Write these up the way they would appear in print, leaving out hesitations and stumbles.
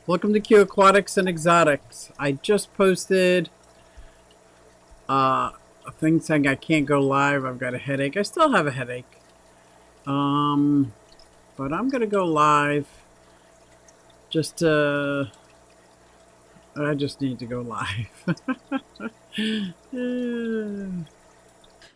Welcome to Q Aquatics and Exotics. I just posted a thing saying I can't go live. I've got a headache. I still have a headache. But I'm gonna go live. I just need to go live.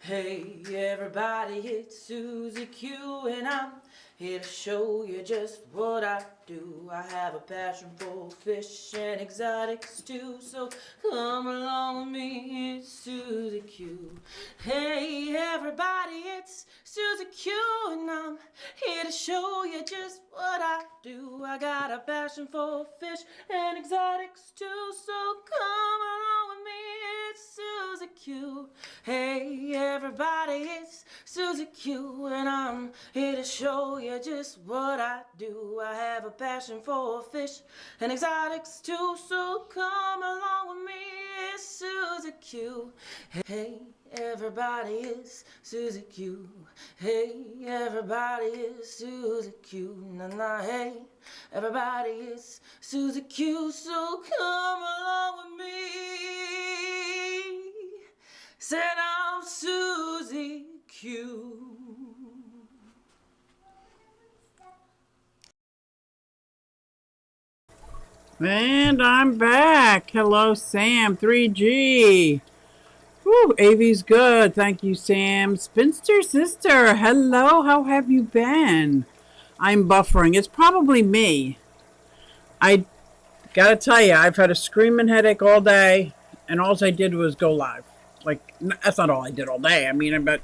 Hey everybody, it's Susie Q and I'm here to show you just what I do. I have a passion for fish and exotics too, so come along with me, it's Susie Q. Hey everybody, it's Susie Q and I'm here to show you just what I do. I got a passion for fish and exotics too, so come along with me, it's Susie Q. Hey everybody, it's Susie Q and I'm here to show you just what I do. I have a passion for fish and exotics too, so come along with me, it's Susie Q. Hey everybody, it's Susie Q. Hey everybody, it's Susie Q. Nah, hey everybody, it's Susie Q, so come along with me. Said I'm Susie Q. And I'm back. Hello, Sam 3G. Woo, AV's good. Thank you, Sam. Spinster Sister, hello. How have you been? I'm buffering. It's probably me. I gotta tell you, I've had a screaming headache all day, and all I did was go live. Like, that's not all I did all day. I mean, but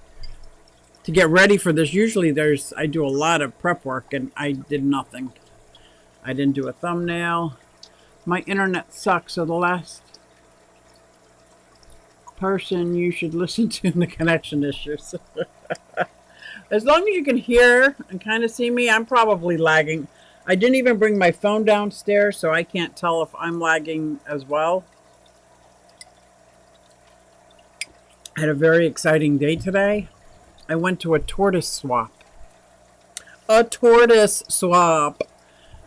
to get ready for this, usually I do a lot of prep work, and I did nothing. I didn't do a thumbnail. My internet sucks, so the last person you should listen to in the connection issues. As long as you can hear and kind of see me, I'm probably lagging. I didn't even bring my phone downstairs, so I can't tell if I'm lagging as well. I had a very exciting day today. I went to a tortoise swap. A tortoise swap.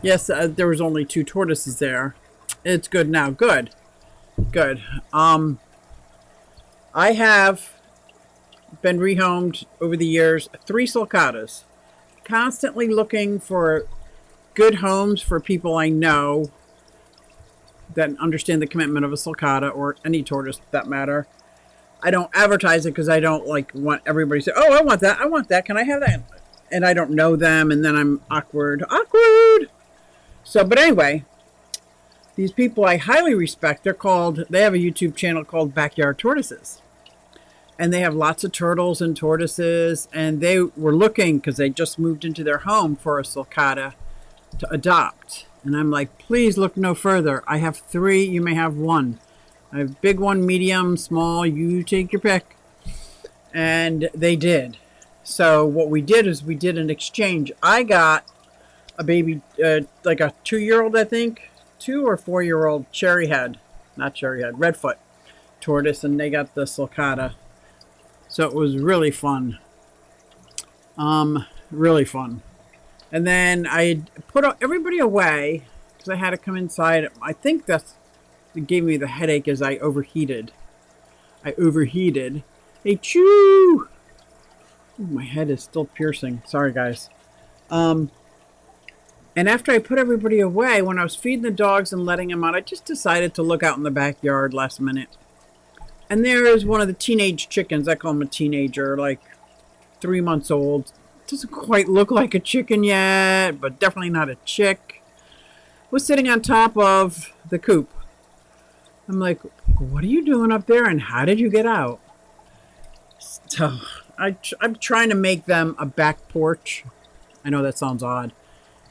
Yes, there was only 2 tortoises there. It's good now. Good. Good. I have been rehomed over the years 3 sulcatas. Constantly looking for good homes for people I know that understand the commitment of a sulcata or any tortoise for that matter. I don't advertise it because I don't want everybody to say, "Oh, I want that. I want that. Can I have that?" And I don't know them, and then I'm awkward. So, but anyway, these people I highly respect. They have a YouTube channel called Backyard Tortoises. And they have lots of turtles and tortoises. And they were looking, because they just moved into their home, for a sulcata to adopt. And I'm like, please look no further. I have 3. You may have 1. I have big one, medium, small. You take your pick. And they did. So what we did is we did an exchange. I got a baby, like a 2-year-old, I think. 2 or 4-year-old redfoot tortoise, and they got the sulcata. So it was really fun. Really fun. And then I put everybody away because I had to come inside. I think that's what gave me the headache as I overheated. Hey, chew! Ooh, my head is still piercing. Sorry, guys. And after I put everybody away, when I was feeding the dogs and letting them out, I just decided to look out in the backyard last minute. And there is one of the teenage chickens. I call him a teenager, like 3 months old. Doesn't quite look like a chicken yet, but definitely not a chick. Was sitting on top of the coop. I'm like, what are you doing up there and how did you get out? So I'm trying to make them a back porch. I know that sounds odd.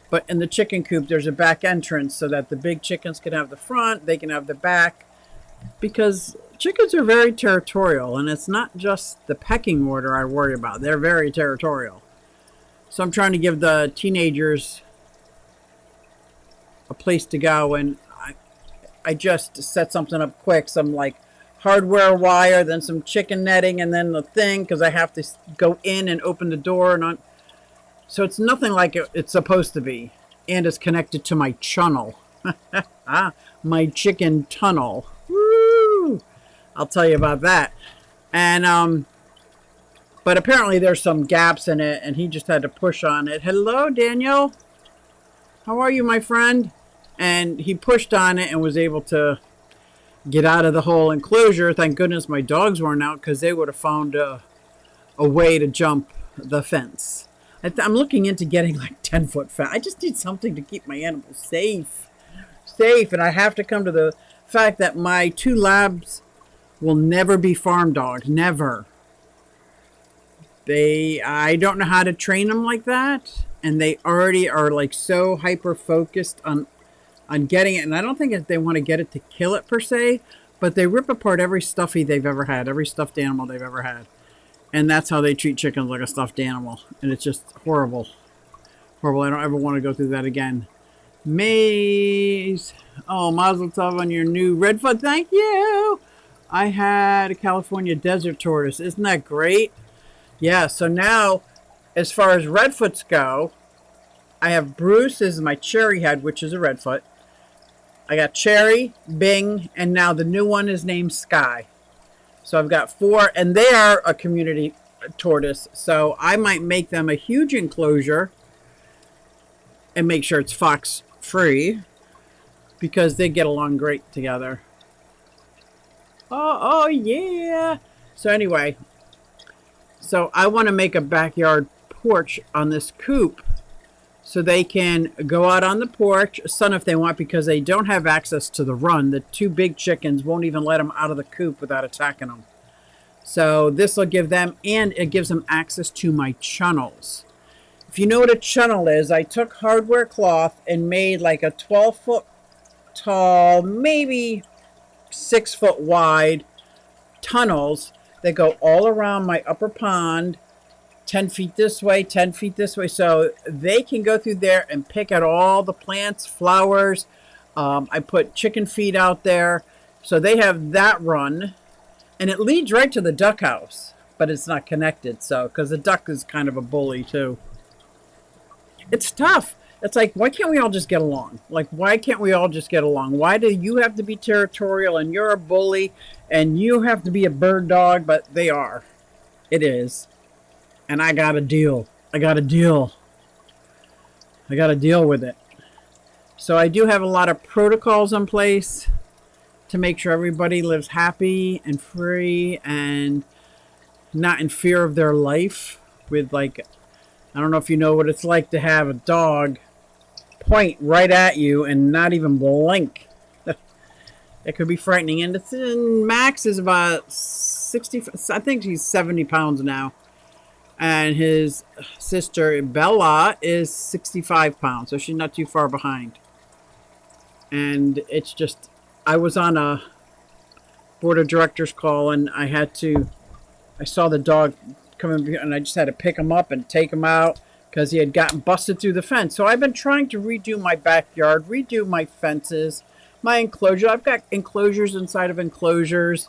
But in the chicken coop, there's a back entrance so that the big chickens can have the front, they can have the back. Because chickens are very territorial, and it's not just the pecking order I worry about. They're very territorial. So I'm trying to give the teenagers a place to go, and I just set something up quick. Some like hardware wire, then some chicken netting, and then the thing, because I have to go in and open the door. So it's nothing like it's supposed to be, and it's connected to my channel. My chicken tunnel. Woo! I'll tell you about that. And but apparently there's some gaps in it, and he just had to push on it. Hello, Daniel. How are you, my friend? And he pushed on it and was able to get out of the whole enclosure. Thank goodness my dogs weren't out, because they would have found a way to jump the fence. I'm looking into getting like 10-foot fence. I just need something to keep my animals safe. And I have to come to the fact that my 2 labs will never be farm dogs. Never. I don't know how to train them like that. And they already are like so hyper focused on getting it. And I don't think that they want to get it to kill it per se, but they rip apart every stuffy they've ever had, every stuffed animal they've ever had. And that's how they treat chickens, like a stuffed animal. And it's just horrible. Horrible. I don't ever want to go through that again. Maze. Oh, Mazel Tov on your new Redfoot. Thank you. I had a California desert tortoise. Isn't that great? Yeah, so now, as far as Redfoots go, I have Bruce is my cherry head, which is a Redfoot. I got Cherry, Bing, and now the new one is named Sky. So I've got 4, and they are a community tortoise. So I might make them a huge enclosure and make sure it's fox free, because they get along great together. Oh yeah. So anyway, so I want to make a backyard porch on this coop, so they can go out on the porch, sun if they want, because they don't have access to the run. The 2 big chickens won't even let them out of the coop without attacking them. So this will give them, and it gives them access to my chunnels. If you know what a chunnel is, I took hardware cloth and made like a 12-foot tall, maybe 6-foot wide tunnels that go all around my upper pond, 10 feet this way, 10 feet this way, so they can go through there and pick at all the plants, flowers. I put chicken feed out there, so they have that run, and it leads right to the duck house, but it's not connected, so, because the duck is kind of a bully too. It's tough. It's like, why can't we all just get along? Like, why can't we all just get along? Why do you have to be territorial and you're a bully and you have to be a bird dog? But they are. It is. And I got to deal. I got to deal with it. So I do have a lot of protocols in place to make sure everybody lives happy and free and not in fear of their life. With, like, I don't know if you know what it's like to have a dog point right at you and not even blink. It could be frightening. And Max is about 60, I think he's 70 pounds now. And his sister Bella is 65 pounds, so she's not too far behind. And it's just, I was on a board of directors call, and I saw the dog coming, and I just had to pick him up and take him out because he had gotten busted through the fence. So I've been trying to redo my backyard, redo my fences, my enclosure. I've got enclosures inside of enclosures.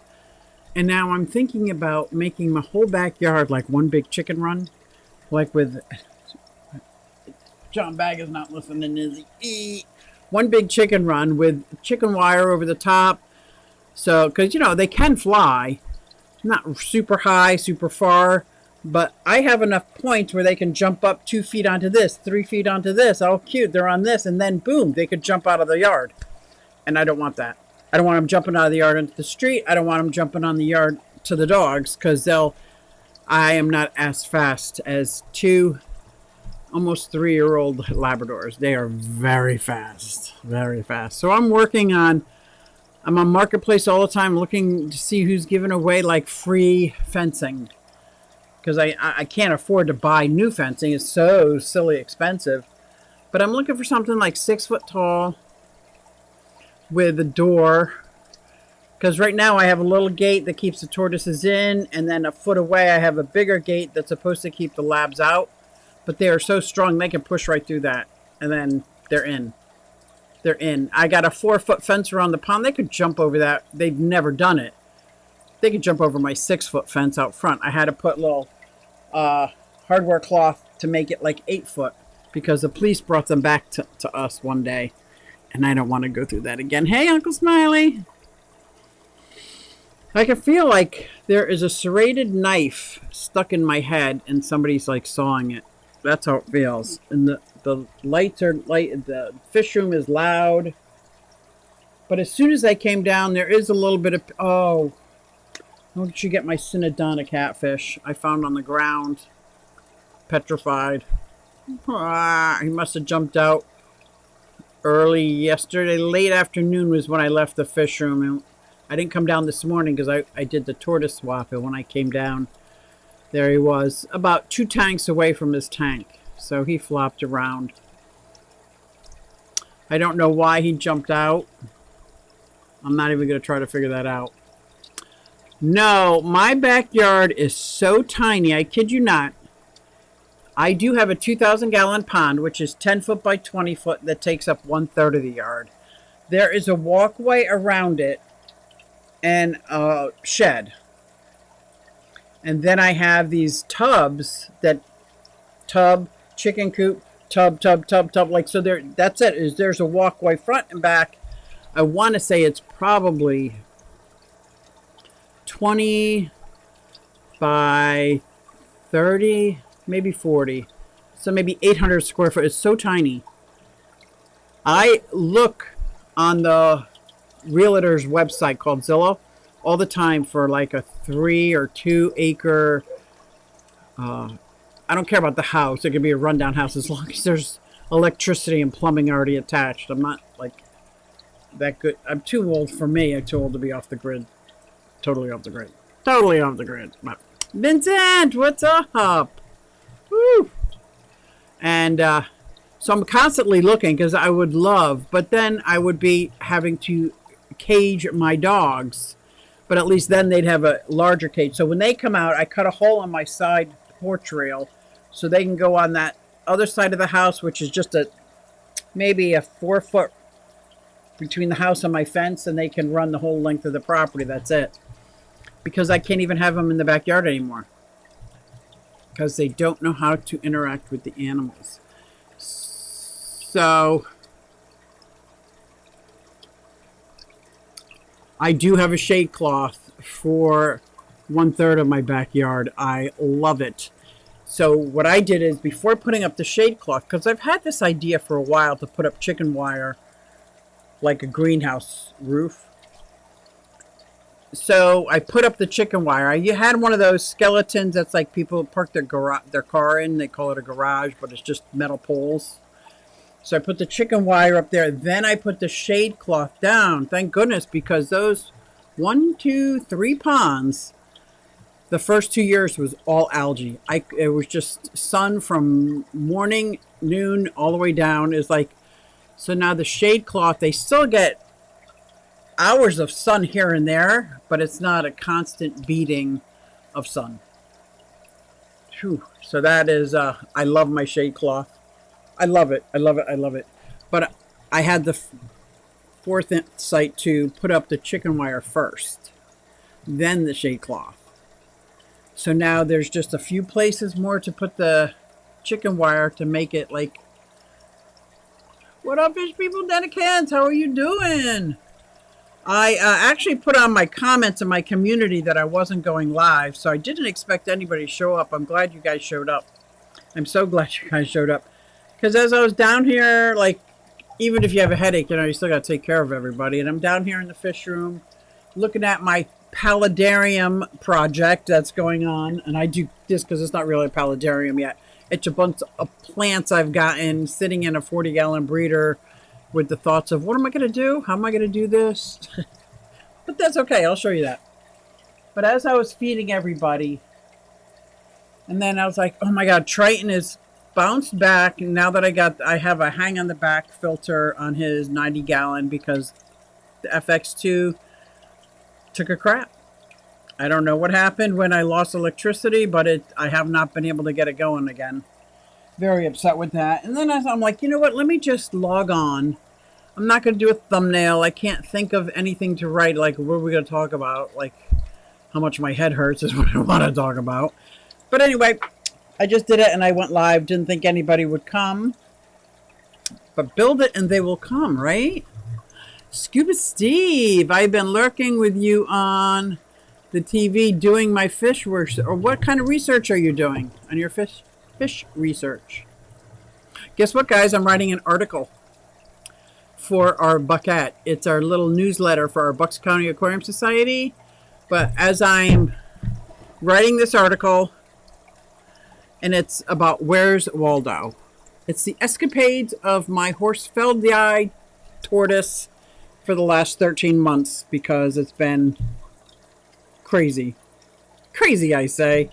And now I'm thinking about making my whole backyard like one big chicken run. Like with, John Bag is not listening, is he? One big chicken run with chicken wire over the top. So, because, you know, they can fly. Not super high, super far. But I have enough points where they can jump up 2 feet onto this, 3 feet onto this. Oh, cute, they're on this. And then, boom, they could jump out of the yard. And I don't want that. I don't want them jumping out of the yard into the street. I don't want them jumping on the yard to the dogs, because I am not as fast as 2 almost 3-year-old Labradors. They are very fast, very fast. So I'm on Marketplace all the time looking to see who's giving away like free fencing, because I can't afford to buy new fencing. It's so silly expensive. But I'm looking for something like 6 foot tall with a door, because right now I have a little gate that keeps the tortoises in, and then a foot away I have a bigger gate that's supposed to keep the labs out, but they are so strong they can push right through that, and then they're in. I got a 4-foot fence around the pond. They could jump over that. They've never done it. They could jump over my 6-foot fence out front. I had to put little hardware cloth to make it like 8 foot, because the police brought them back to us one day. And I don't want to go through that again. Hey, Uncle Smiley. I can feel like there is a serrated knife stuck in my head and somebody's like sawing it. That's how it feels. And the lights are light. The fish room is loud. But as soon as I came down, there is a little bit of... Oh, how did you get my Synodonta catfish? I found on the ground. Petrified. He must have jumped out early yesterday. Late afternoon was when I left the fish room. And I didn't come down this morning because I did the tortoise swap. And when I came down, there he was. About 2 tanks away from his tank. So he flopped around. I don't know why he jumped out. I'm not even going to try to figure that out. No, my backyard is so tiny. I kid you not. I do have a 2,000-gallon pond, which is 10 foot by 20 foot, that takes up 1/3 of the yard. There is a walkway around it and a shed. And then I have these tubs that tub, chicken coop, tub. Like, so there, that's it. There's a walkway front and back. I want to say it's probably 20 by 30, maybe 40. So maybe 800 square foot. It's so tiny. I look on the realtor's website called Zillow all the time for like a 3 or 2 acre. I don't care about the house. It could be a rundown house as long as there's electricity and plumbing already attached. I'm not like that good. I'm too old for me. I'm too old to be off the grid. Totally off the grid. Totally off the grid. But Vincent, what's up? Woo! And so I'm constantly looking because I would love, but then I would be having to cage my dogs. But at least then they'd have a larger cage. So when they come out, I cut a hole on my side porch rail so they can go on that other side of the house, which is just maybe a 4 foot between the house and my fence, and they can run the whole length of the property. That's it. Because I can't even have them in the backyard anymore. Because they don't know how to interact with the animals. So I do have a shade cloth for 1/3 of my backyard. I love it. So what I did is, before putting up the shade cloth, because I've had this idea for a while to put up chicken wire like a greenhouse roof. So I put up the chicken wire. You had one of those skeletons that's like people park their car in. They call it a garage, but it's just metal poles. So I put the chicken wire up there. Then I put the shade cloth down. Thank goodness, because those 1, 2, 3 ponds, the first 2 years was all algae. It was just sun from morning, noon, all the way down. It's like, so now the shade cloth, they still get hours of sun here and there, but it's not a constant beating of sun. Whew. So that is, I love my shade cloth. I love it. I love it. I love it. But I had the foresight to put up the chicken wire first, then the shade cloth. So now there's just a few places more to put the chicken wire to make it like, what up, fish people, Denicans? How are you doing? I actually put on my comments in my community that I wasn't going live, so I didn't expect anybody to show up. I'm glad you guys showed up. I'm so glad you guys showed up. Because as I was down here, like, even if you have a headache, you still got to take care of everybody. And I'm down here in the fish room looking at my paludarium project that's going on. And I do this because it's not really a paludarium yet. It's a bunch of plants I've gotten sitting in a 40-gallon breeder with the thoughts of, what am I going to do? How am I going to do this? But that's okay. I'll show you that. But as I was feeding everybody, and then I was like, oh my God, Triton is bounced back. And now that I have a hang on the back filter on his 90-gallon because the FX2 took a crap. I don't know what happened when I lost electricity, but I have not been able to get it going again. Very upset with that. And then I'm like, you know what? Let me just log on. I'm not going to do a thumbnail. I can't think of anything to write. Like, what are we going to talk about? Like, how much my head hurts is what I want to talk about. But anyway, I just did it and I went live. Didn't think anybody would come. but build it and they will come, right? Scuba Steve, I've been lurking with you on the TV doing my fish work. Or what kind of research are you doing on your fish research? Guess what, guys? I'm writing an article for our Buckette. It's our little newsletter for our Bucks County Aquarium Society. But as I'm writing this article, and it's about Where's Waldo? It's the escapades of my Horsfieldi tortoise for the last 13 months because it's been crazy. Crazy, I say.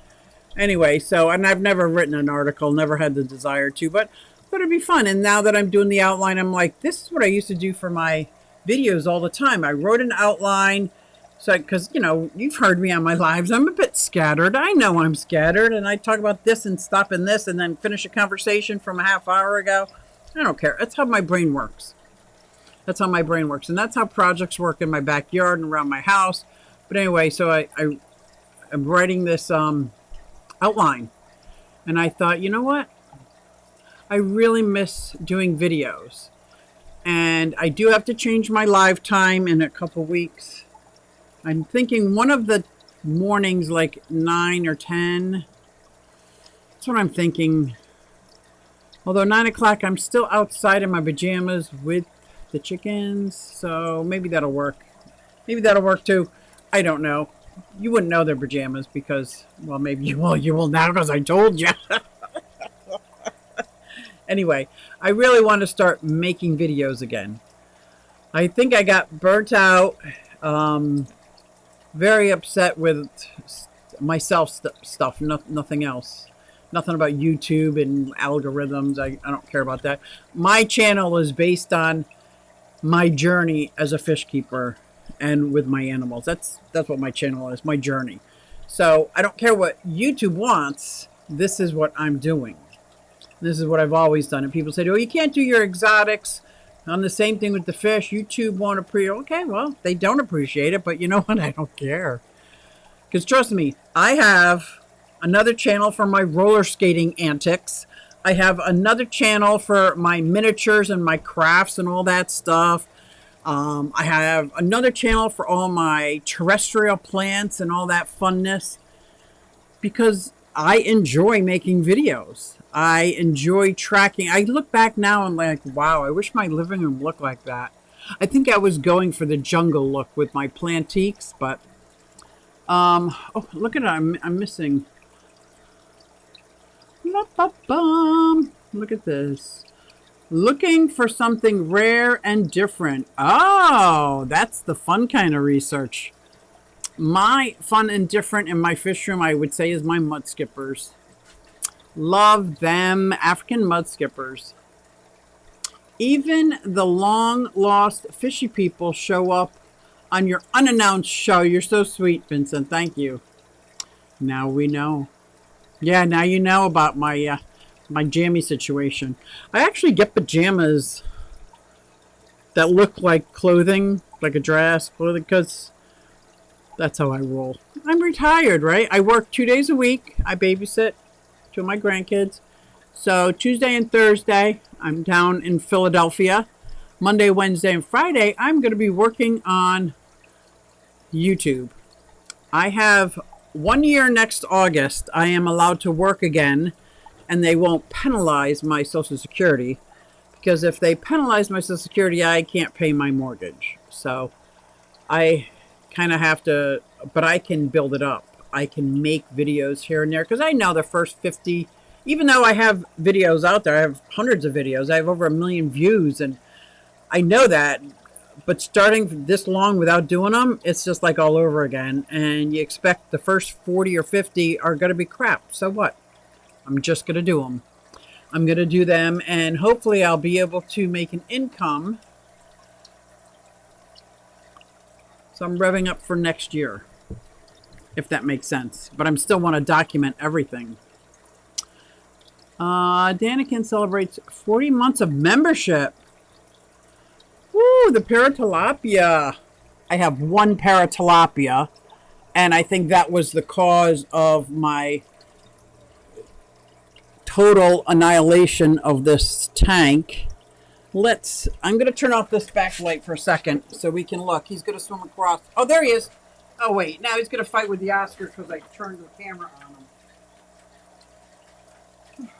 Anyway, and I've never written an article, never had the desire to, but it'd be fun. And now that I'm doing the outline, I'm like, this is what I used to do for my videos all the time. I wrote an outline, so because you've heard me on my lives, I'm a bit scattered. I know I'm scattered, and I talk about this and stop in this, and then finish a conversation from a half hour ago. I don't care. That's how my brain works. That's how my brain works, and that's how projects work in my backyard and around my house. But anyway, so I'm writing this outline, and I thought, you know what? I really miss doing videos, and I do have to change my live time in a couple weeks. I'm thinking one of the mornings, like 9 or 10. That's what I'm thinking. Although 9 o'clock, I'm still outside in my pajamas with the chickens, so maybe that'll work. Maybe that'll work too. I don't know. You wouldn't know their pajamas because, well, maybe you will. You will now because I told you. Anyway, I really want to start making videos again. I think I got burnt out, very upset with myself stuff, nothing else. Nothing about YouTube and algorithms. I don't care about that. My channel is based on my journey as a fish keeper and with my animals. That's what my channel is, my journey. So I don't care what YouTube wants. This is what I'm doing. This is what I've always done. And people say, oh, you can't do your exotics. I'm the same thing with the fish. YouTube won't appreciate it. Okay, well, they don't appreciate it, but you know what? I don't care. Because trust me, I have another channel for my roller skating antics. I have another channel for my miniatures and my crafts and all that stuff. I have another channel for all my terrestrial plants and all that funness. Because I enjoy making videos. I enjoy tracking. I look back now and like, wow, I wish my living room looked like that. I think I was going for the jungle look with my plantiques, but oh, look at it. I'm missing. Look at this. Looking for something rare and different. Oh, that's the fun kind of research. My fun and different in my fish room, I would say, is my mud skippers. Love them. African mud skippers. Even the long-lost fishy people show up on your unannounced show. You're so sweet, Vincent. Thank you. Now we know. Yeah, now you know about my my jammy situation. I actually get pajamas that look like clothing, like a dress, clothing, because that's how I roll. I'm retired, right? I work 2 days a week. I babysit 2 of my grandkids. So Tuesday and Thursday, I'm down in Philadelphia. Monday, Wednesday, and Friday, I'm going to be working on YouTube. I have 1 year next August. I am allowed to work again, and they won't penalize my Social Security. Because if they penalize my Social Security, I can't pay my mortgage. So I kind of have to, but I can build it up. I can make videos here and there because I know the first 50, even though I have videos out there, I have hundreds of videos. I have over 1 million views, and I know that. But starting this long without doing them, it's just like all over again. And you expect the first 40 or 50 are going to be crap. So what? I'm just going to do them. I'm going to do them, and hopefully I'll be able to make an income. So I'm revving up for next year, if that makes sense. But I still want to document everything. Danikin celebrates 40 months of membership. Woo, the paratilapia. I have 1 paratilapia, and I think that was the cause of my total annihilation of this tank. I'm going to turn off this backlight for a second so we can look. He's going to swim across. Oh, there he is. Oh, wait. Now he's going to fight with the Oscars because I turned the camera on him.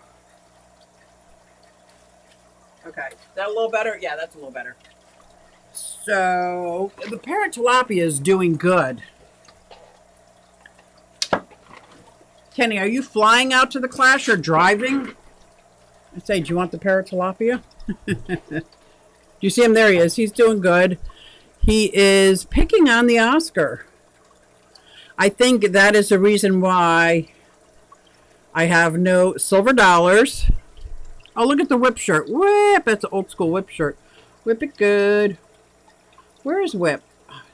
Okay. Is that a little better? Yeah, that's a little better. So, the parrot tilapia is doing good. Kenny, are you flying out to the clash or driving? I say, do you want the parrot tilapia? Do you see him? There he is. He's doing good. He is picking on the Oscar. I think that is the reason why I have no silver dollars. Oh, look at the whip shirt. Whip! That's an old school whip shirt. Whip it good. Where is Whip?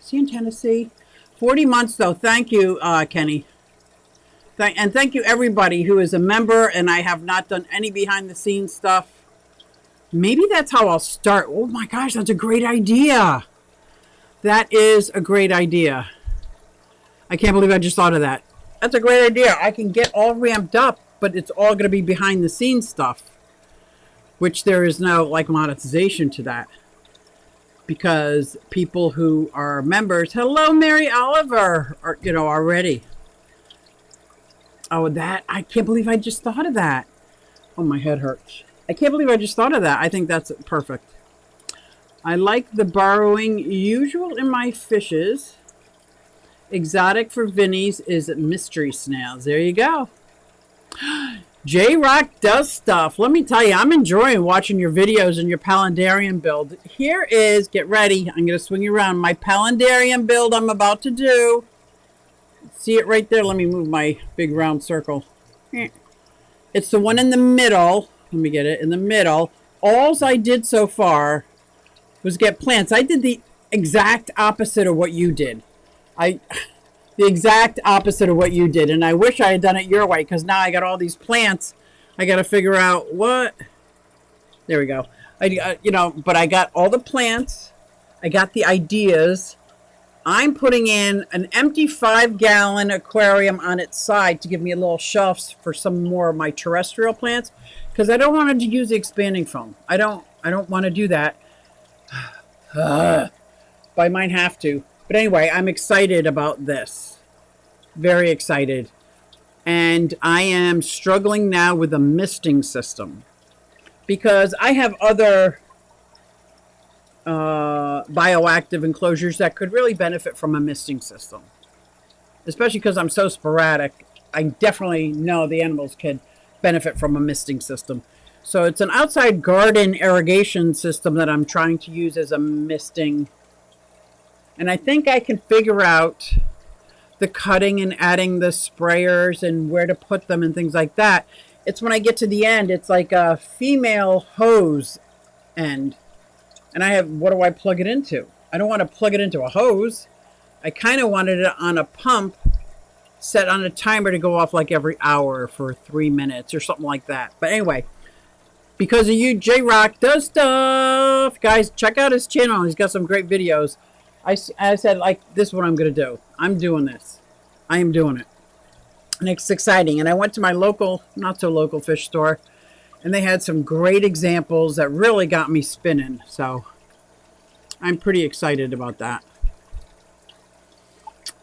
Is he in Tennessee? 40 months, though. Thank you, Kenny. And thank you, everybody who is a member, and I have not done any behind-the-scenes stuff. Maybe that's how I'll start. Oh, my gosh, that's a great idea. That is a great idea. I can't believe I just thought of that. That's a great idea. I can get all ramped up, but it's all going to be behind-the-scenes stuff, which there is no, like, monetization to that. Because people who are members, hello, Mary Oliver, are, already. Oh, I can't believe I just thought of that. Oh, my head hurts. I can't believe I just thought of that. I think that's perfect. I like the borrowing usual in my fishes. Exotic for Vinny's is mystery snails. There you go. J-Rock does stuff. Let me tell you, I'm enjoying watching your videos and your Palindarium build. Here is, get ready, I'm going to swing you around, my Palindarium build I'm about to do. See it right there? Let me move my big round circle. It's the one in the middle. Let me get it in the middle. All I did so far was get plants. I did the exact opposite of what you did. The exact opposite of what you did. And I wish I had done it your way, because now I got all these plants. I got to figure out what. There we go. But I got all the plants. I got the ideas. I'm putting in an empty 5-gallon aquarium on its side to give me a little shelf for some more of my terrestrial plants, because I don't want to use the expanding foam. I don't want to do that. But I might have to. But anyway, I'm excited about this. Very excited. And I am struggling now with a misting system, because I have other bioactive enclosures that could really benefit from a misting system. Especially because I'm so sporadic. I definitely know the animals could benefit from a misting system. So it's an outside garden irrigation system that I'm trying to use as a misting. And I think I can figure out the cutting and adding the sprayers and where to put them and things like that. It's when I get to the end, it's like a female hose end. And I have, what do I plug it into? I don't want to plug it into a hose. I kind of wanted it on a pump set on a timer to go off like every hour for 3 minutes or something like that. But anyway, because of you, J-Rock does stuff. Guys, check out his channel. He's got some great videos. I said, like, this is what I'm going to do. I'm doing this. I am doing it. And it's exciting. And I went to my local, not so local fish store, and they had some great examples that really got me spinning. So I'm pretty excited about that.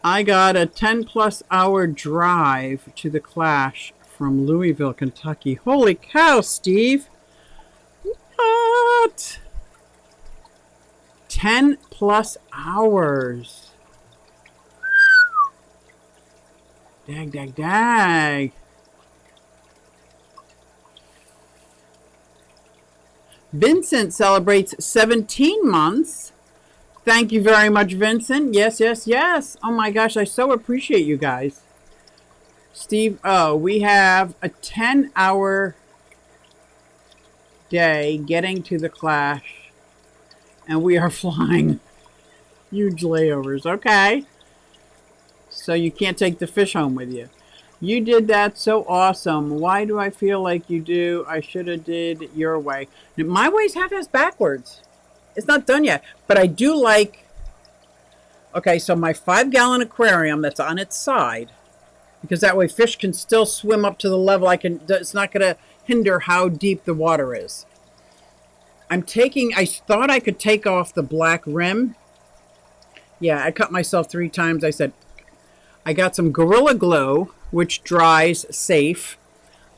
I got a 10+ hour drive to the Clash from Louisville, Kentucky. Holy cow, Steve. What? 10+ hours. Dag, dag, dag. Vincent celebrates 17 months. Thank you very much, Vincent. Yes, yes, yes. Oh my gosh, I so appreciate you guys. Steve, we have a 10-hour day getting to the Clash, and we are flying huge layovers. Okay. So you can't take the fish home with you. You did that so awesome. Why do I feel like you do? I should have did your way. My way's half-ass backwards. It's not done yet. But I do like... Okay, so my 5-gallon aquarium that's on its side, because that way fish can still swim up to the level I can... It's not going to hinder how deep the water is. I thought I could take off the black rim. Yeah, I cut myself 3 times. I said, I got some Gorilla Glue, which dries safe.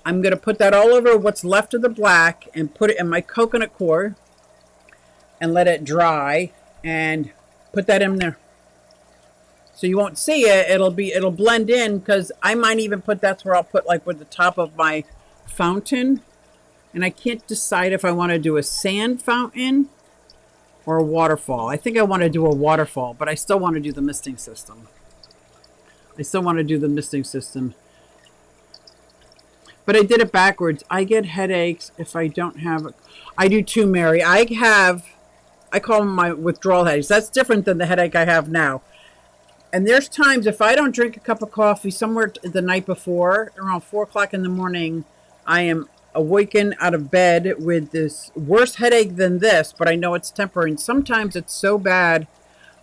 I'm going to put that all over what's left of the black and put it in my coconut core and let it dry and put that in there. So you won't see it. It'll blend in, because I might even put, that's where I'll put like with the top of my fountain. And I can't decide if I want to do a sand fountain or a waterfall. I think I want to do a waterfall, but I still want to do the misting system. But I did it backwards. I get headaches if I don't have it. I do too, Mary. I call them my withdrawal headaches. That's different than the headache I have now. And there's times if I don't drink a cup of coffee somewhere the night before, around 4 o'clock in the morning, I am awakened out of bed with this worse headache than this, but I know it's temporary. And sometimes it's so bad,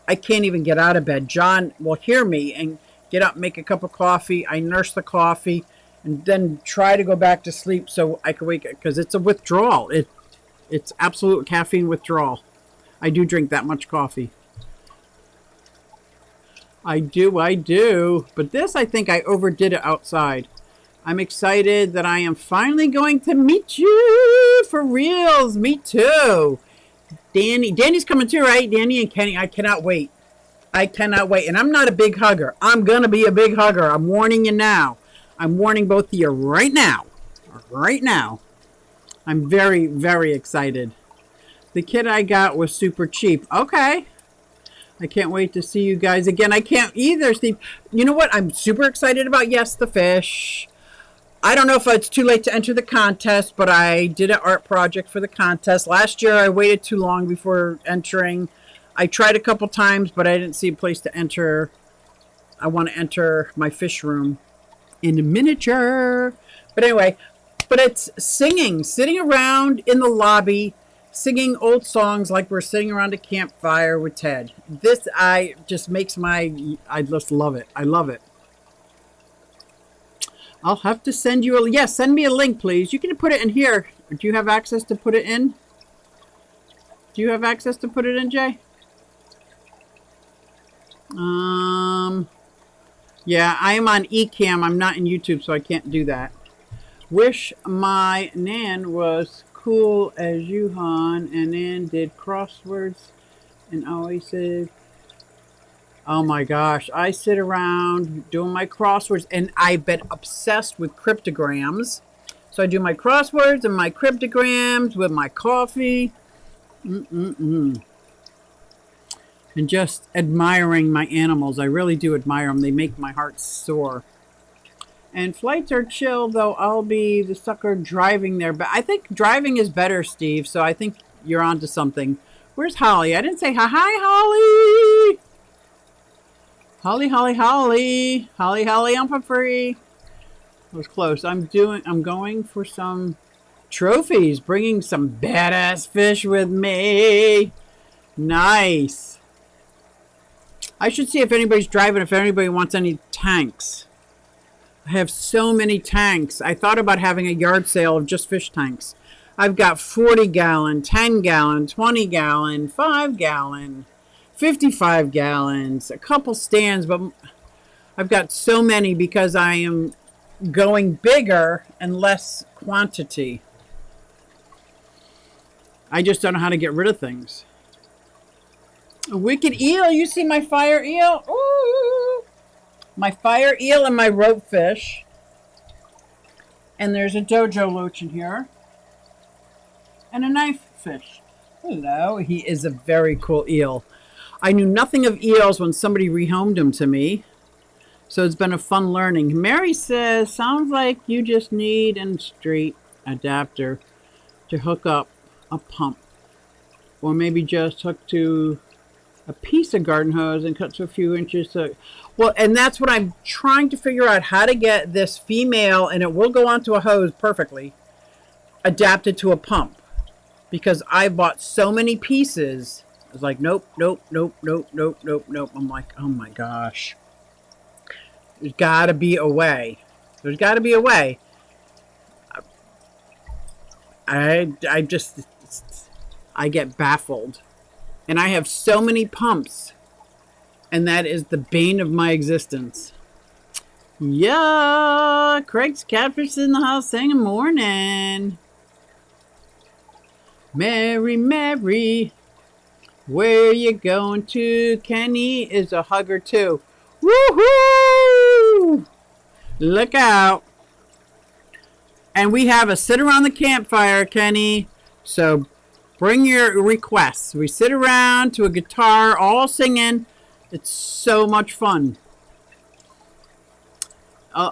I can't even get out of bed. John will hear me and get up, make a cup of coffee. I nurse the coffee and then try to go back to sleep so I can wake up, because it's a withdrawal. It's absolute caffeine withdrawal. I do drink that much coffee. I do. But this, I think I overdid it outside. I'm excited that I am finally going to meet you for reals. Me too. Danny's coming too, right? Danny and Kenny, I cannot wait. And I'm not a big hugger. I'm going to be a big hugger. I'm warning you now. I'm warning both of you right now. I'm very, very excited. The kit I got was super cheap. Okay. I can't wait to see you guys again. I can't either, Steve. You know what I'm super excited about? Yes, the fish. I don't know if it's too late to enter the contest, but I did an art project for the contest. Last year, I waited too long before entering. I tried a couple times, but I didn't see a place to enter. I want to enter my fish room in a miniature. But anyway, but it's singing, sitting around in the lobby, singing old songs like we're sitting around a campfire with Ted. This I just love it. I love it. I'll have to send you send me a link, please. You can put it in here. Do you have access to put it in? Jay? Yeah, I am on Ecamm. I'm not in YouTube, so I can't do that. Wish my Nan was cool as you, hon, and then did crosswords and always said, oh my gosh, I sit around doing my crosswords, and I've been obsessed with cryptograms. So I do my crosswords and my cryptograms with my coffee. And just admiring my animals. I really do admire them. They make my heart soar. And flights are chill, though I'll be the sucker driving there. But I think driving is better, Steve. So I think you're onto something. Where's Holly? I didn't say hi. Hi, Holly. Holly, I'm for free. That was close. I'm going for some trophies. Bringing some badass fish with me. Nice. I should see if anybody's driving, if anybody wants any tanks. I have so many tanks. I thought about having a yard sale of just fish tanks. I've got 40 gallon, 10 gallon, 20 gallon, 5 gallon, 55 gallons, a couple stands, but I've got so many because I am going bigger and less quantity. I just don't know how to get rid of things. A wicked eel. You see my fire eel? Ooh. My fire eel and my rope fish. And there's a dojo loach in here. And a knife fish. Hello. He is a very cool eel. I knew nothing of eels when somebody rehomed him to me. So it's been a fun learning. Mary says, sounds like you just need a street adapter to hook up a pump. Or maybe just hook to a piece of garden hose and cut to a few inches. Well, and that's what I'm trying to figure out, how to get this female, and it will go onto a hose perfectly, adapted to a pump. Because I bought so many pieces. I was like, nope. I'm like, oh my gosh. There's got to be a way. I just, I get baffled. And I have so many pumps. And that is the bane of my existence. Yeah, Craig's catfish in the house singing morning. Mary, Mary, where you going to? Kenny is a hugger too. Woohoo! Look out. And we have a sit around the campfire, Kenny. So bring your requests. We sit around to a guitar, all singing. It's so much fun.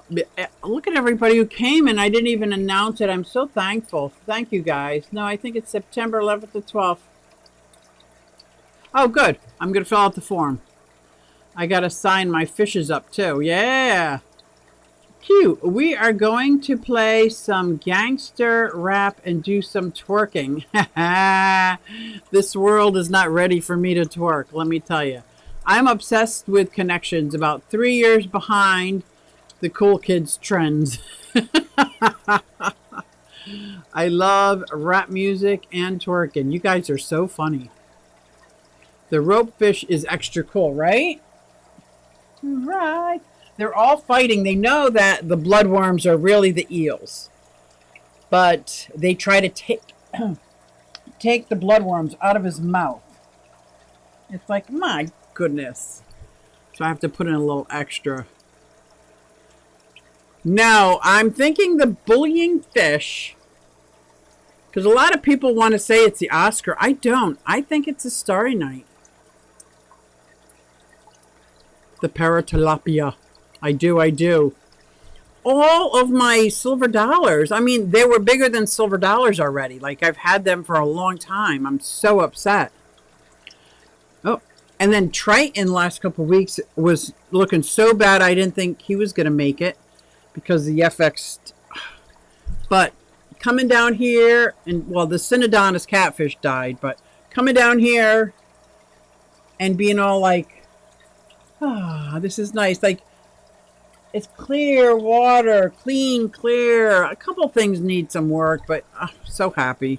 Look at everybody who came, and I didn't even announce it. I'm so thankful. Thank you, guys. No, I think it's September 11th to 12th. Oh, good. I'm going to fill out the form. I got to sign my fishes up, too. Yeah. Cute. We are going to play some gangster rap and do some twerking. This world is not ready for me to twerk, let me tell you. I'm obsessed with Connections, about 3 years behind the cool kids trends. I love rap music and twerking. You guys are so funny. The rope fish is extra cool, right? Right. They're all fighting. They know that the bloodworms are really the eels. But they try to take the bloodworms out of his mouth. It's like, my goodness. So I have to put in a little extra. No, I'm thinking the bullying fish. Because a lot of people want to say it's the Oscar. I don't. I think it's a Starry Night. The paratilapia. I do. All of my silver dollars. I mean, they were bigger than silver dollars already. Like, I've had them for a long time. I'm so upset. Oh, and then Triton last couple of weeks was looking so bad I didn't think he was going to make it because the FX. But coming down here, and well, the Synodontis catfish died, but coming down here and being all like, this is nice. Like, it's clear water, clean, clear. A couple things need some work, but I'm so happy.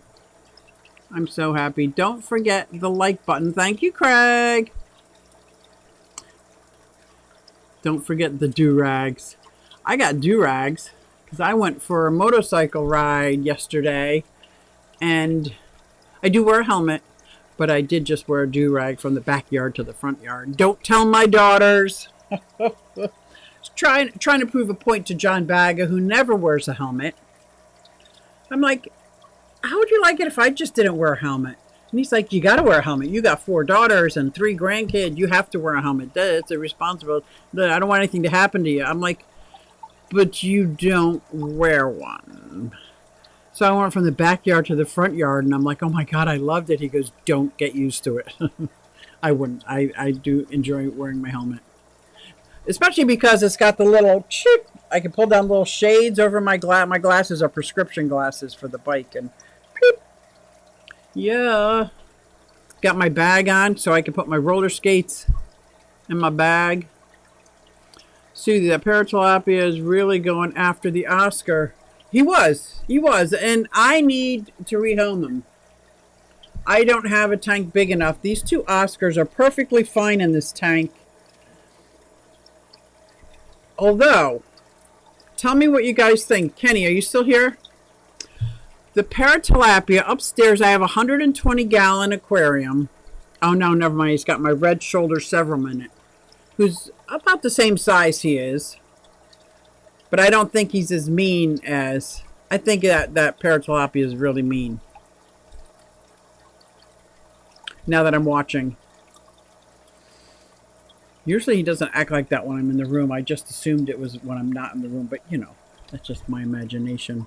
I'm so happy. Don't forget the like button. Thank you, Craig. Don't forget the do-rags. I got do-rags because I went for a motorcycle ride yesterday, and I do wear a helmet, but I did just wear a do-rag from the backyard to the front yard. Don't tell my daughters. Trying to prove a point to John Baga, who never wears a helmet. I'm like, how would you like it if I just didn't wear a helmet? And he's like, you got to wear a helmet. You got 4 daughters and 3 grandkids. You have to wear a helmet. It's a responsibility. I don't want anything to happen to you. I'm like, but you don't wear one. So I went from the backyard to the front yard, and I'm like, oh my God, I loved it. He goes, don't get used to it. I wouldn't. I do enjoy wearing my helmet. Especially because it's got the little chip. I can pull down little shades over my glass. My glasses are prescription glasses for the bike. And peep. Yeah. Got my bag on so I can put my roller skates in my bag. See, that paratilapia is really going after the Oscar. He was. And I need to rehome him. I don't have a tank big enough. These 2 Oscars are perfectly fine in this tank. Although, tell me what you guys think. Kenny, are you still here? The paratilapia upstairs, I have a 120-gallon aquarium. Oh, no, never mind. He's got my red shoulder severum in it, who's about the same size he is. But I don't think he's as mean as... I think that paratilapia is really mean. Now that I'm watching. Usually he doesn't act like that when I'm in the room. I just assumed it was when I'm not in the room. But, you know, that's just my imagination.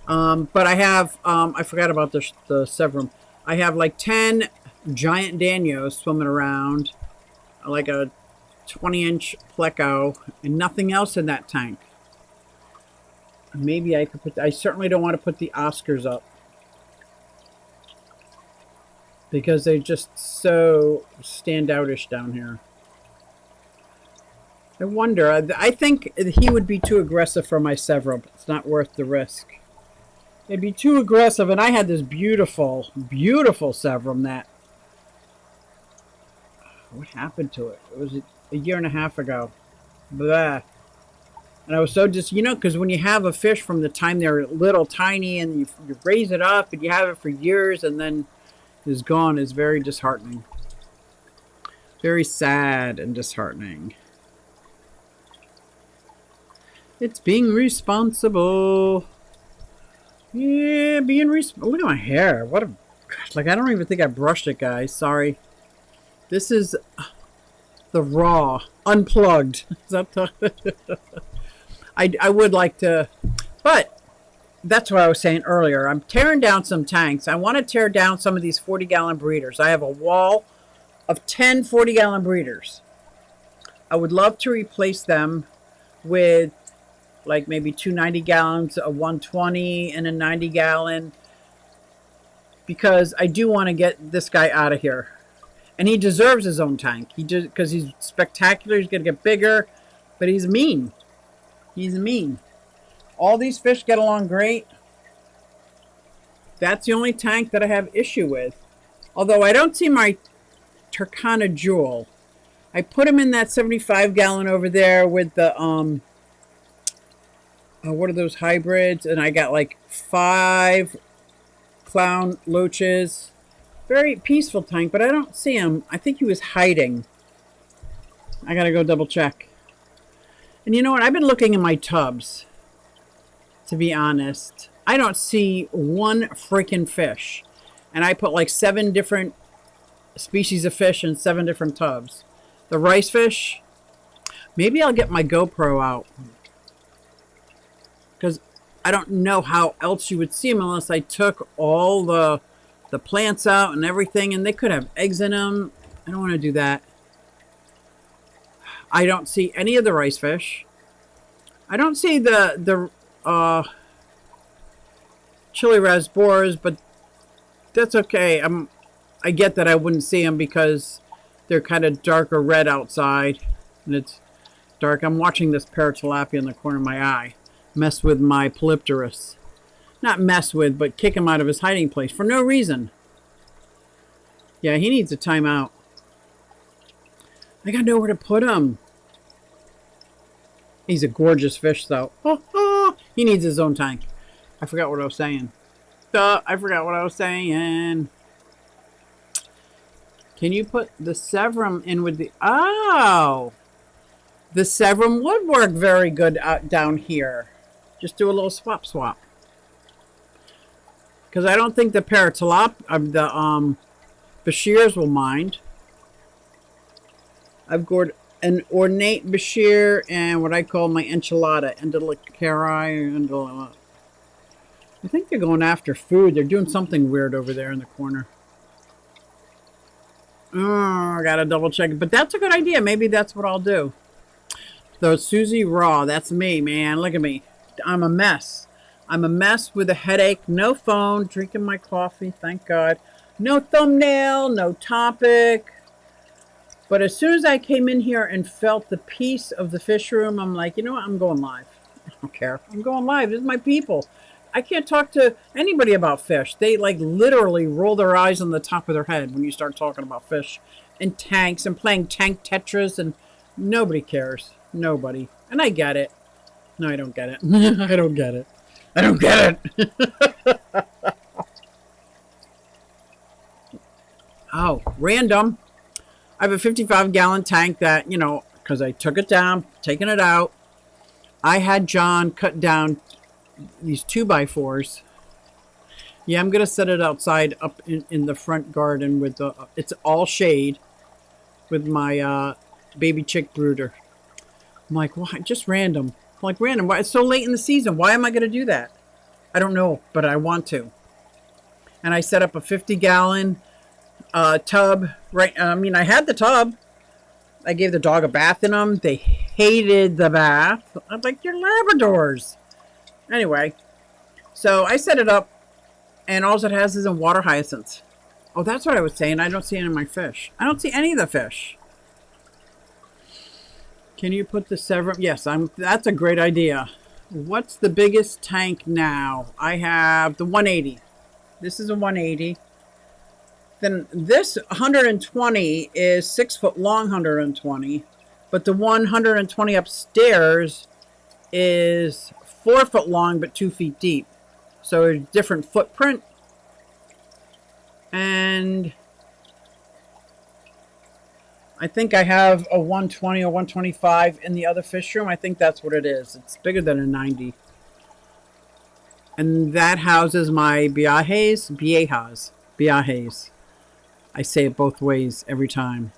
But I have, I forgot about the severum. I have like 10 giant Danios swimming around. Like a 20-inch pleco. And nothing else in that tank. Maybe I could put... I certainly don't want to put the Oscars up. Because they're just so standoutish down here. I wonder. I think he would be too aggressive for my severum. It's not worth the risk. It'd be too aggressive. And I had this beautiful, beautiful Severum that, what happened to it? It was a year and a half ago. Blah. And I was so just, because when you have a fish from the time they're little tiny and you raise it up and you have it for years and then it's gone, is very disheartening. Very sad and disheartening. It's being responsible. Yeah, being responsible. Look at my hair. What a... Like, I don't even think I brushed it, guys. Sorry. This is the raw, unplugged. Is that I would like to... But that's what I was saying earlier. I'm tearing down some tanks. I want to tear down some of these 40-gallon breeders. I have a wall of 10 40-gallon breeders. I would love to replace them with like maybe 2 90-gallons, a 120 and a 90-gallon, because I do want to get this guy out of here. And he deserves his own tank. Because he's spectacular. He's going to get bigger, but he's mean. He's mean. All these fish get along great. That's the only tank that I have issue with. Although I don't see my Turkana Jewel. I put him in that 75-gallon over there with the, what are those hybrids? And I got like 5 clown loaches. Very peaceful tank, but I don't see him. I think he was hiding. I gotta go double check. And you know what? I've been looking in my tubs. To be honest, I don't see one freaking fish. And I put like 7 different species of fish in 7 different tubs. The rice fish, maybe I'll get my GoPro out. Because I don't know how else you would see them unless I took all the plants out and everything. And they could have eggs in them. I don't want to do that. I don't see any of the rice fish. I don't see the chili rasboras, but that's okay. I get that I wouldn't see them because they're kind of darker red outside and it's dark. I'm watching this paratilapia in the corner of my eye mess with my Polypterus. Not mess with, but kick him out of his hiding place for no reason. Yeah, he needs a timeout. I gotta know where to put him. He's a gorgeous fish, though. He needs his own tank. I forgot what I was saying. Can you put the Severum in with the... Oh! The Severum would work very good out down here. Just do a little swap. Because I don't think the the Bashirs will mind. I've got an ornate Bashir and what I call my enchilada, Endolicari. I think they're going after food. They're doing something weird over there in the corner. Oh, I gotta double check it. But that's a good idea. Maybe that's what I'll do. The Susie Raw, that's me, man. Look at me. I'm a mess. I'm a mess with a headache. No phone. Drinking my coffee. Thank God. No thumbnail. No topic. But as soon as I came in here and felt the peace of the fish room, I'm like, you know what? I'm going live. I don't care. I'm going live. This is my people. I can't talk to anybody about fish. They like literally roll their eyes on the top of their head when you start talking about fish and tanks and playing tank Tetris, and nobody cares. Nobody. And I get it. No, I don't get it. I don't get it. I don't get it. Oh, random. I have a 55-gallon tank that, because I took it down, taking it out. I had John cut down these 2x4s. Yeah, I'm going to set it outside up in the front garden with it's all shade with my baby chick brooder. I'm like, why? Just random. I'm like, random. Why? It's so late in the season. Why am I going to do that? I don't know, but I want to. And I set up a 50-gallon tub. Right. I had the tub. I gave the dog a bath in them. They hated the bath. I'm like, you're Labradors. Anyway, so I set it up, and all it has is a water hyacinth. Oh, that's what I was saying. I don't see any of my fish. I don't see any of the fish. Can you put the Severum? Yes, that's a great idea. What's the biggest tank now? I have the 180. This is a 180. Then this 120 is 6 foot long 120. But the 120 upstairs is 4 foot long but 2 feet deep. So a different footprint. And I think I have a 120 or 125 in the other fish room. I think that's what it is. It's bigger than a 90. And that houses my Biajas. I say it both ways every time.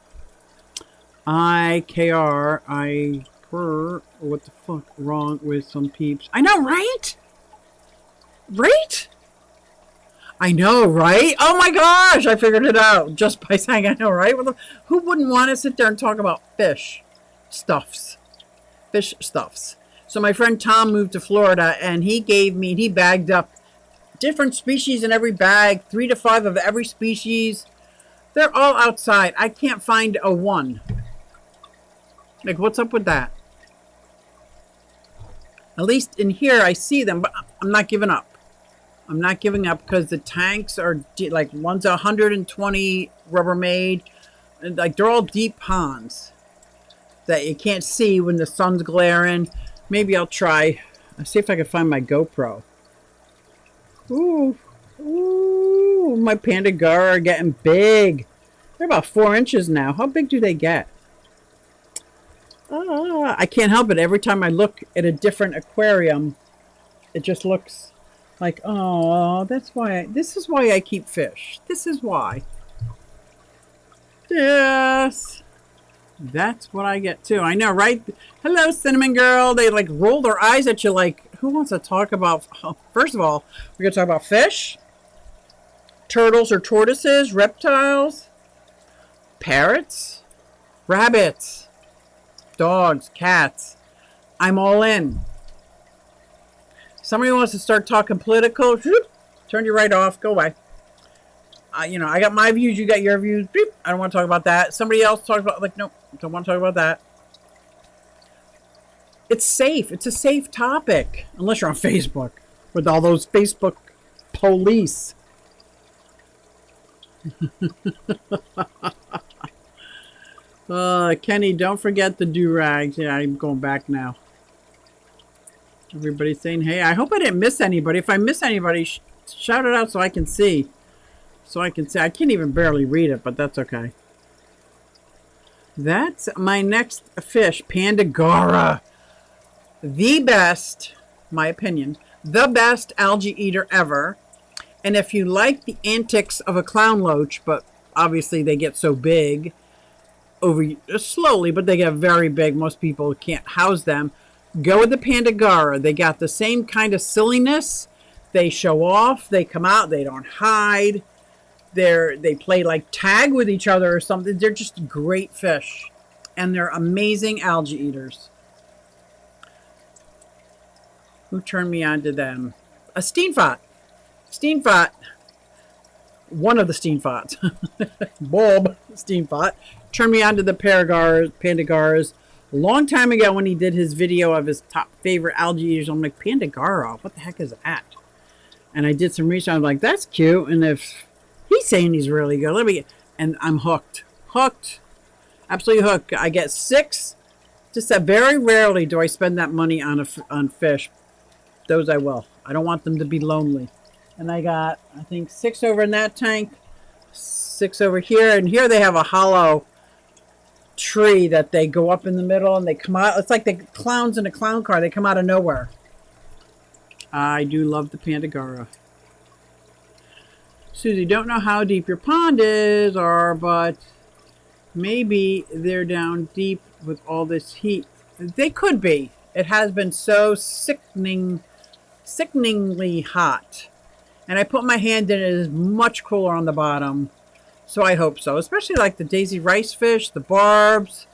IKR, what the fuck wrong with some peeps? I know, right? Right? I know, right? Oh my gosh, I figured it out just by saying I know, right? Who wouldn't want to sit there and talk about fish stuffs? Fish stuffs. So my friend Tom moved to Florida and he bagged up different species in every bag, 3 to 5 of every species. They're all outside. I can't find a one. Like, what's up with that? At least in here I see them, but I'm not giving up. I'm not giving up because the tanks are like one's 120 Rubbermaid, and like they're all deep ponds that you can't see when the sun's glaring. Maybe I'll try. I'll see if I can find my GoPro. Ooh, my Pandagara are getting big. They're about 4 inches now. How big do they get? I can't help it. Every time I look at a different aquarium, it just looks like, oh, that's why. This is why I keep fish. This is why. Yes. That's what I get too. I know, right? Hello, Cinnamon Girl. They like roll their eyes at you like, who wants to talk about... Oh, first of all, we're going to talk about fish, turtles or tortoises, reptiles, parrots, rabbits, dogs, cats. I'm all in. Somebody wants to start talking political, whoop, turn you right off, go away. You know, I got my views, you got your views. Beep, I don't want to talk about that. Somebody else talks about, like, nope, don't want to talk about that. It's safe. It's a safe topic. Unless you're on Facebook with all those Facebook police. Kenny, don't forget the do-rags. Yeah, I'm going back now. Everybody's saying, hey, I hope I didn't miss anybody. If I miss anybody, shout it out so I can see. So I can see. I can't even barely read it, but that's okay. That's my next fish, Pandagara. The best, my opinion, the best algae eater ever. And if you like the antics of a clown loach, but obviously they get so big slowly, but they get very big. Most people can't house them. Go with the Pandagara. They got the same kind of silliness. They show off. They come out. They don't hide. They play like tag with each other or something. They're just great fish. And they're amazing algae eaters. Who turned me on to them? A Steenfot. Steenfot. One of the Steenfots. Bob Steenfot. Turned me on to the Pandagaras. A long time ago when he did his video of his top favorite algae eaters, I'm like, Pandagara, what the heck is that? And I did some research. I'm like, that's cute. And if he's saying he's really good, and I'm hooked. Hooked. Absolutely hooked. I get 6. Just that very rarely do I spend that money on fish. Those I will. I don't want them to be lonely. And I got, I think, 6 over in that tank, 6 over here. And here they have a hollow tree that they go up in the middle and they come out. It's like the clowns in a clown car. They come out of nowhere. I do love the Pandagara. Susie, don't know how deep your pond is, but maybe they're down deep with all this heat. They could be. It has been so sickeningly hot. And I put my hand in, it is much cooler on the bottom. So I hope so. Especially like the daisy rice fish, the barbs.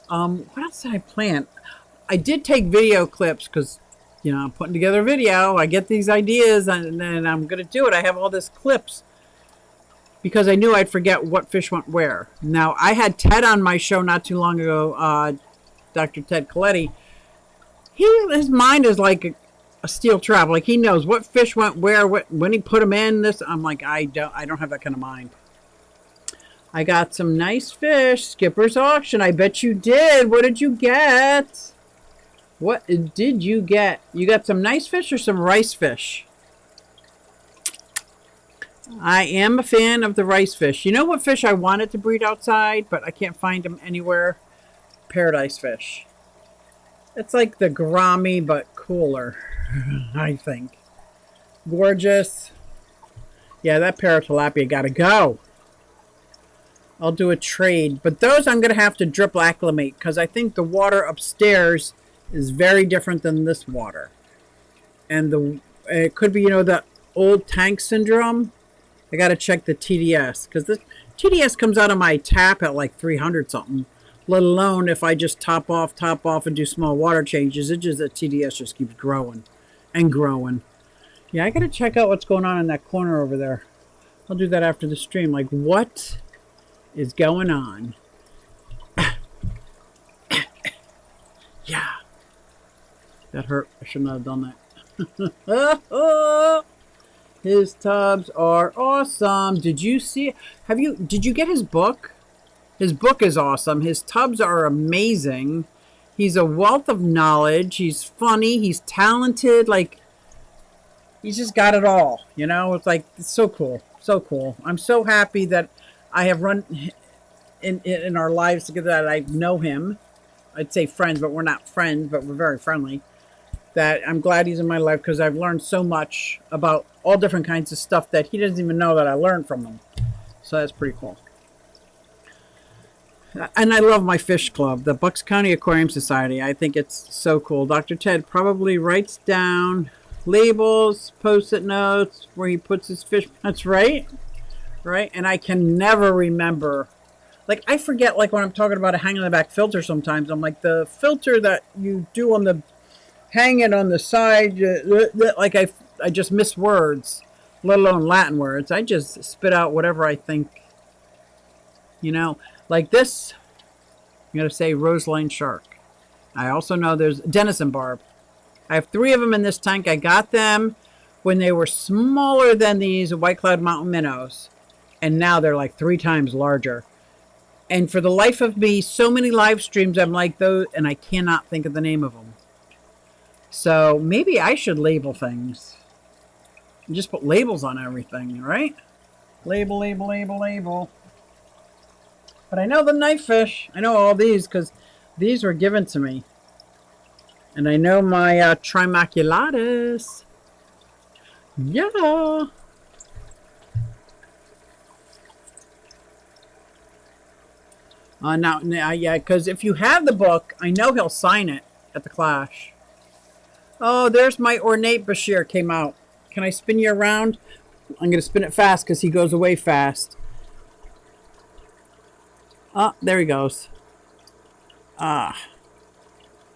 What else did I plant? I did take video clips because, you know, I'm putting together a video. I get these ideas and then I'm going to do it. I have all these clips because I knew I'd forget what fish went where. Now, I had Ted on my show not too long ago, Dr. Ted Coletti. His mind is like a steel trap. Like, he knows what fish went where, when he put them in. This, I'm like, I don't have that kind of mind. I got some nice fish. Skipper's Auction. I bet you did. What did you get? What did you get? You got some nice fish or some rice fish? I am a fan of the rice fish. You know what fish I wanted to breed outside, but I can't find them anywhere? Paradise fish. It's like the gourami, but cooler, I think. Gorgeous. Yeah, that paratilapia got to go. I'll do a trade. But those I'm going to have to drip acclimate because I think the water upstairs is very different than this water. And it could be, the old tank syndrome. I got to check the TDS because the TDS comes out of my tap at like 300 something. Let alone if I just top off and do small water changes. It just, the TDS just keeps growing and growing. Yeah, I got to check out what's going on in that corner over there. I'll do that after the stream. Like, what is going on? Yeah. That hurt. I shouldn't have done that. His tubs are awesome. Did you see? Did you get his book? His book is awesome. His tubs are amazing. He's a wealth of knowledge. He's funny. He's talented. Like, he's just got it all. It's like, it's so cool. So cool. I'm so happy that I have run in our lives together, that I know him. I'd say friends, but we're not friends, but we're very friendly. That I'm glad he's in my life because I've learned so much about all different kinds of stuff that he doesn't even know that I learned from him. So that's pretty cool. And I love my fish club, the Bucks County Aquarium Society. I think it's so cool. Dr. Ted probably writes down labels, post-it notes where he puts his fish. That's right. Right? And I can never remember. Like, I forget, like, when I'm talking about a hang on the back filter sometimes. I'm like, the filter that you do on the hang it on the side, like I just miss words, let alone Latin words. I just spit out whatever I think, like this. I'm going to say Roseline shark. I also know there's Denison barb. I have 3 of them in this tank. I got them when they were smaller than these White Cloud Mountain minnows. And now they're like 3 times larger. And for the life of me, so many live streams, I'm like those, and I cannot think of the name of them. So maybe I should label things. And just put labels on everything, right? Label, label, label, label. But I know the knife fish. I know all these because these were given to me. And I know my Trimaculatus. Yeah. Now, yeah, because if you have the book, I know he'll sign it at the Clash. Oh, there's my ornate Bashir came out. Can I spin you around? I'm going to spin it fast because he goes away fast. Oh, there he goes. Ah.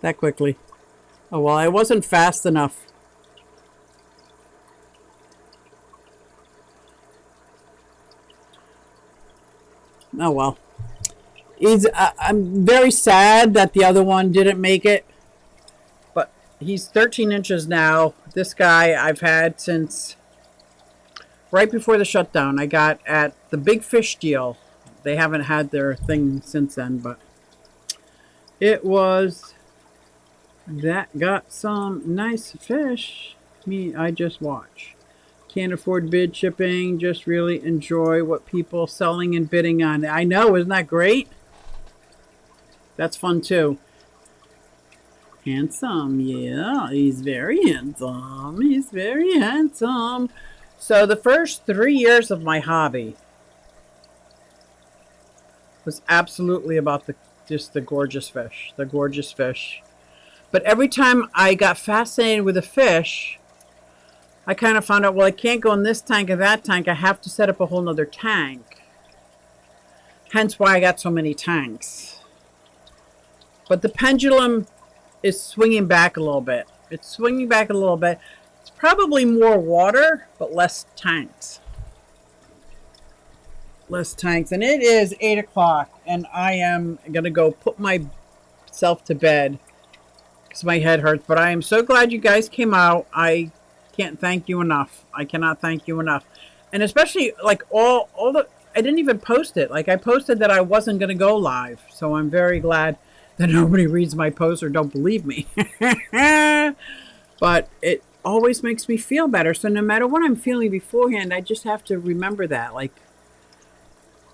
That quickly. Oh, well, I wasn't fast enough. Oh, well. I'm very sad that the other one didn't make it. But he's 13 inches now. This guy I've had since right before the shutdown. I got at the Big Fish deal. They haven't had their thing since then, but it was that got some nice fish. I just watch. Can't afford bid shipping. Just really enjoy what people selling and bidding on. I know, isn't that great? That's fun too. Handsome, yeah. He's very handsome. He's very handsome. So the first 3 years of my hobby was absolutely about just the gorgeous fish. The gorgeous fish. But every time I got fascinated with a fish, I kind of found out, well, I can't go in this tank or that tank. I have to set up a whole nother tank. Hence why I got so many tanks. But the pendulum is swinging back a little bit. It's swinging back a little bit. It's probably more water, but less tanks. Less tanks. And it is 8 o'clock, and I am going to go put myself to bed. because my head hurts. But I am so glad you guys came out. I can't thank you enough. I cannot thank you enough. And especially like all the I didn't even post it. Like I posted that I wasn't going to go live. So I'm very glad that nobody reads my posts or don't believe me. But it always makes me feel better. So no matter what I'm feeling beforehand, I just have to remember that. Like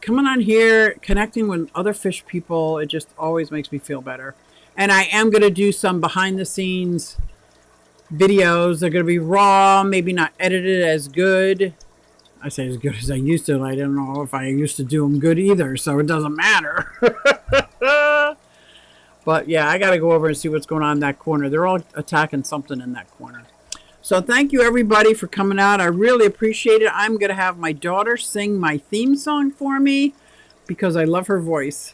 coming on here, connecting with other fish people, it just always makes me feel better. And I am going to do some behind the scenes videos. They're going to be raw, maybe not edited as good. I say as good as I used to. I don't know if I used to do them good either, so it doesn't matter. But yeah, I got to go over and see what's going on in that corner. They're all attacking something in that corner. So thank you everybody for coming out. I really appreciate it. I'm going to have my daughter sing my theme song for me because I love her voice.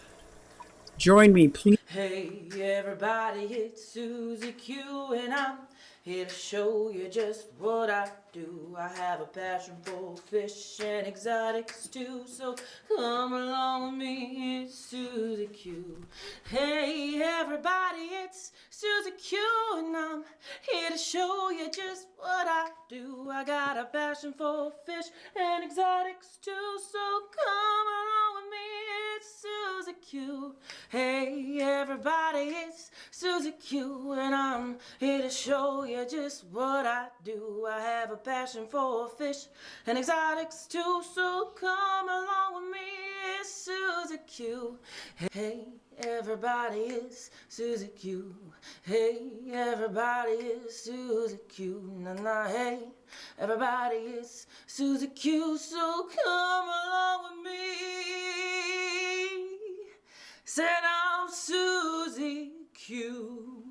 Join me, please. Hey everybody, it's Susie Q and I'm here to show you just what I do. I have a passion for fish and exotics too, so come along with me, it's Susie Q. Hey everybody, it's Susie Q and I'm here to show you just what I do. I got a passion for fish and exotics too, so come along with me, it's Susie Q. Hey everybody, it's Susie Q and I'm here to show you just what I do. I have a passion for fish and exotics too, so come along with me, it's Susie Q. Hey everybody, it's Susie Q. Hey everybody, it's Susie Q. Nah nah, hey everybody, it's Susie Q, so come along with me. Said I'm Susie Q.